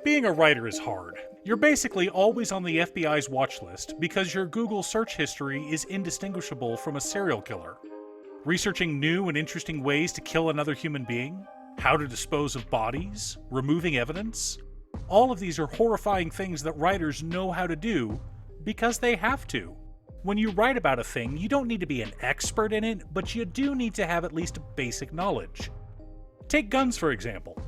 Being a writer is hard. You're basically always on the FBI's watch list because your Google search history is indistinguishable from a serial killer. Researching new and interesting ways to kill another human being, how to dispose of bodies, removing evidence. All of these are horrifying things that writers know how to do because they have to. When you write about a thing, you don't need to be an expert in it, but you do need to have at least basic knowledge. Take guns, for example.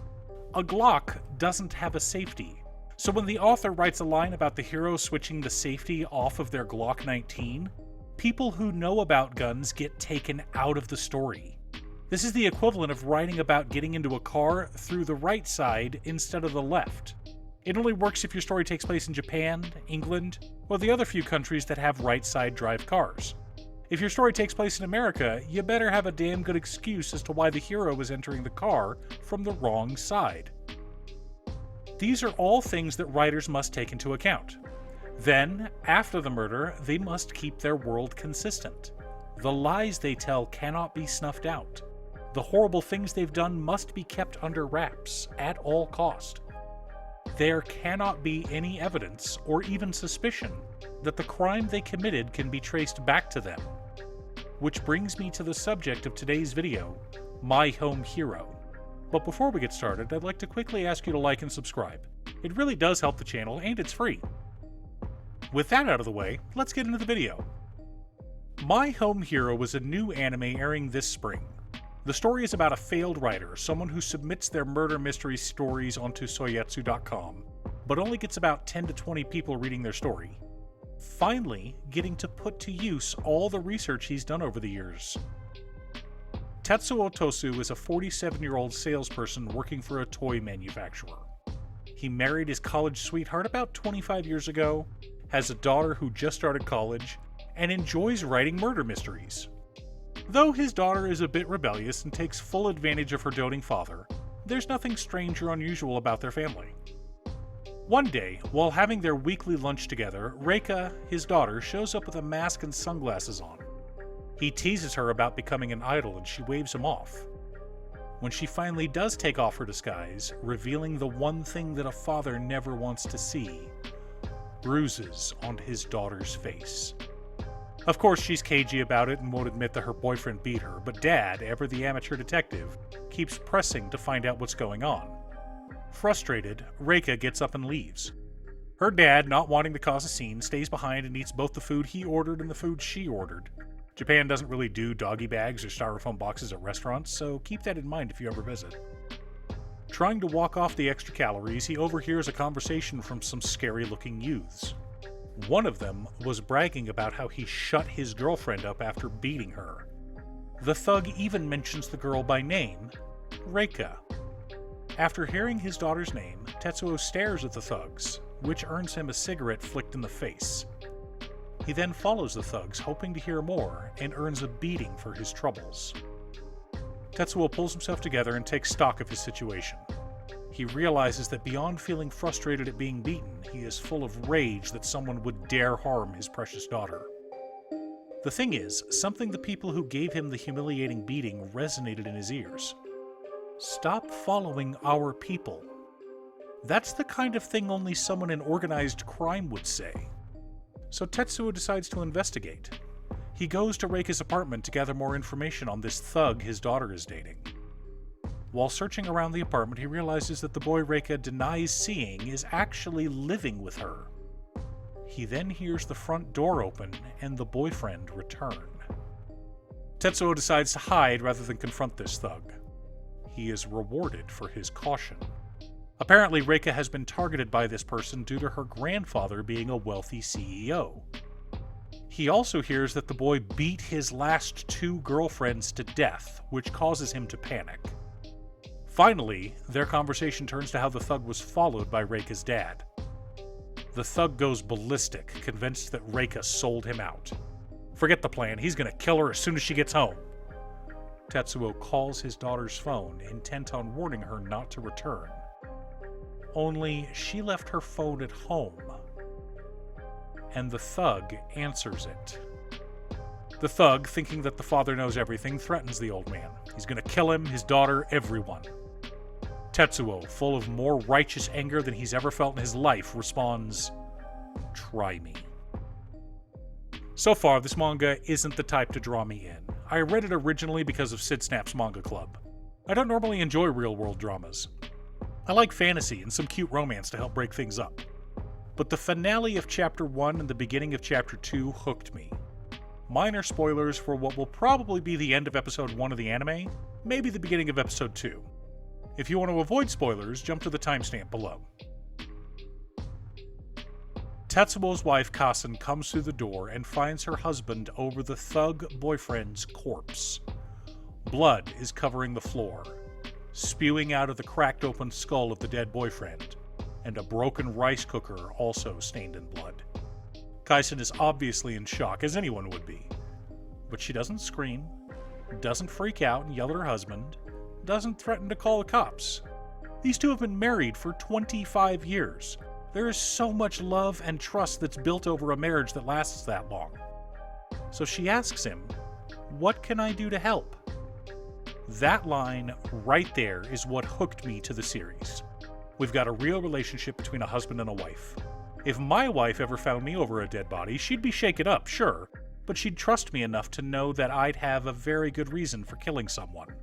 A Glock doesn't have a safety, so when the author writes a line about the hero switching the safety off of their Glock 19, people who know about guns get taken out of the story. This is the equivalent of writing about getting into a car through the right side instead of the left. It only works if your story takes place in Japan, England, or the other few countries that have right-side drive cars. If your story takes place in America, you better have a damn good excuse as to why the hero is entering the car from the wrong side. These are all things that writers must take into account. Then, after the murder, they must keep their world consistent. The lies they tell cannot be snuffed out. The horrible things they've done must be kept under wraps at all cost. There cannot be any evidence or even suspicion that the crime they committed can be traced back to them. Which brings me to the subject of today's video, My Home Hero. But before we get started, I'd like to quickly ask you to like and subscribe. It really does help the channel and it's free. With that out of the way, let's get into the video. My Home Hero is a new anime airing this spring. The story is about a failed writer, someone who submits their murder mystery stories onto soyetsu.com, but only gets about 10 to 20 people reading their story. Finally, getting to put to use all the research he's done over the years. Tetsuo Tosu is a 47-year-old salesperson working for a toy manufacturer. He married his college sweetheart about 25 years ago, has a daughter who just started college, and enjoys writing murder mysteries. Though his daughter is a bit rebellious and takes full advantage of her doting father, there's nothing strange or unusual about their family. One day, while having their weekly lunch together, Reika, his daughter, shows up with a mask and sunglasses on. He teases her about becoming an idol and she waves him off. When she finally does take off her disguise, revealing the one thing that a father never wants to see, bruises on his daughter's face. Of course, she's cagey about it and won't admit that her boyfriend beat her, but Dad, ever the amateur detective, keeps pressing to find out what's going on. Frustrated, Reika gets up and leaves. Her dad, not wanting to cause a scene, stays behind and eats both the food he ordered and the food she ordered. Japan doesn't really do doggy bags or styrofoam boxes at restaurants, so keep that in mind if you ever visit. Trying to walk off the extra calories, he overhears a conversation from some scary-looking youths. One of them was bragging about how he shut his girlfriend up after beating her. The thug even mentions the girl by name, Reika. After hearing his daughter's name, Tetsuo stares at the thugs, which earns him a cigarette flicked in the face. He then follows the thugs, hoping to hear more, and earns a beating for his troubles. Tetsuo pulls himself together and takes stock of his situation. He realizes that beyond feeling frustrated at being beaten, he is full of rage that someone would dare harm his precious daughter. The thing is, something the people who gave him the humiliating beating resonated in his ears. Stop following our people. That's the kind of thing only someone in organized crime would say. So Tetsuo decides to investigate. He goes to Reika's apartment to gather more information on this thug his daughter is dating. While searching around the apartment, he realizes that the boy Reika denies seeing is actually living with her. He then hears the front door open and the boyfriend return. Tetsuo decides to hide rather than confront this thug. He is rewarded for his caution. Apparently, Reika has been targeted by this person due to her grandfather being a wealthy CEO. He also hears that the boy beat his last 2 girlfriends to death, which causes him to panic. Finally, their conversation turns to how the thug was followed by Reika's dad. The thug goes ballistic, convinced that Reika sold him out. Forget the plan, he's gonna kill her as soon as she gets home. Tetsuo calls his daughter's phone, intent on warning her not to return. Only she left her phone at home. And the thug answers it. The thug, thinking that the father knows everything, threatens the old man. He's gonna kill him, his daughter, everyone. Tetsuo, full of more righteous anger than he's ever felt in his life, responds, "Try me." So far, this manga isn't the type to draw me in. I read it originally because of Sid Snap's manga club. I don't normally enjoy real-world dramas. I like fantasy and some cute romance to help break things up. But the finale of Chapter 1 and the beginning of Chapter 2 hooked me. Minor spoilers for what will probably be the end of Episode 1 of the anime, maybe the beginning of Episode 2. If you want to avoid spoilers, jump to the timestamp below. Tetsuo's wife Kasen comes through the door and finds her husband over the thug boyfriend's corpse. Blood is covering the floor, spewing out of the cracked open skull of the dead boyfriend, and a broken rice cooker also stained in blood. Kaisen is obviously in shock, as anyone would be, but she doesn't scream, doesn't freak out and yell at her husband, doesn't threaten to call the cops. These two have been married for 25 years. There is so much love and trust that's built over a marriage that lasts that long. So she asks him, "What can I do to help?" That line right there is what hooked me to the series. We've got a real relationship between a husband and a wife. If my wife ever found me over a dead body, she'd be shaken up, sure, but she'd trust me enough to know that I'd have a very good reason for killing someone.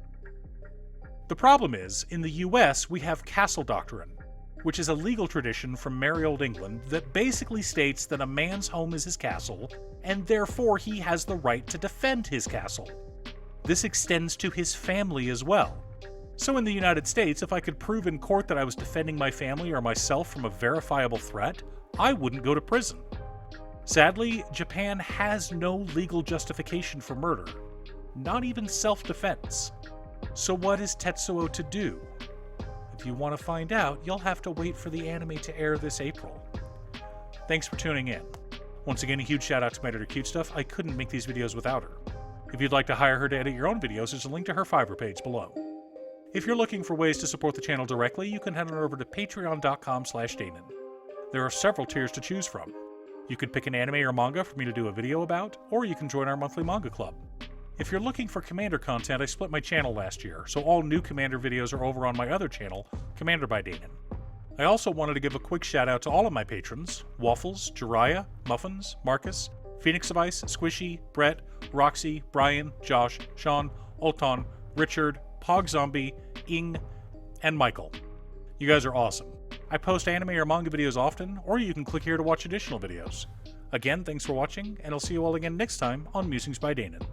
The problem is, in the US, we have castle doctrine, which is a legal tradition from merry old England that basically states that a man's home is his castle, and therefore he has the right to defend his castle. This extends to his family as well. So in the United States, if I could prove in court that I was defending my family or myself from a verifiable threat, I wouldn't go to prison. Sadly, Japan has no legal justification for murder, not even self-defense. So what is Tetsuo to do? If you want to find out, you'll have to wait for the anime to air this April. Thanks for tuning in. Once again, a huge shout out to my editor Cute Stuff. I couldn't make these videos without her. If you'd like to hire her to edit your own videos, there's a link to her Fiverr page below. If you're looking for ways to support the channel directly, you can head on over to patreon.com/Danon. There are several tiers to choose from. You could pick an anime or manga for me to do a video about, or you can join our monthly manga club. If you're looking for Commander content, I split my channel last year, so all new Commander videos are over on my other channel, Commander by Danon. I also wanted to give a quick shout out to all of my patrons: Waffles, Jiraiya, Muffins, Marcus, Phoenix of Ice, Squishy, Brett, Roxy, Brian, Josh, Sean, Olton, Richard, Pog Zombie, Ing, and Michael. You guys are awesome. I post anime or manga videos often, or you can click here to watch additional videos. Again, thanks for watching, and I'll see you all again next time on Musings by Danon.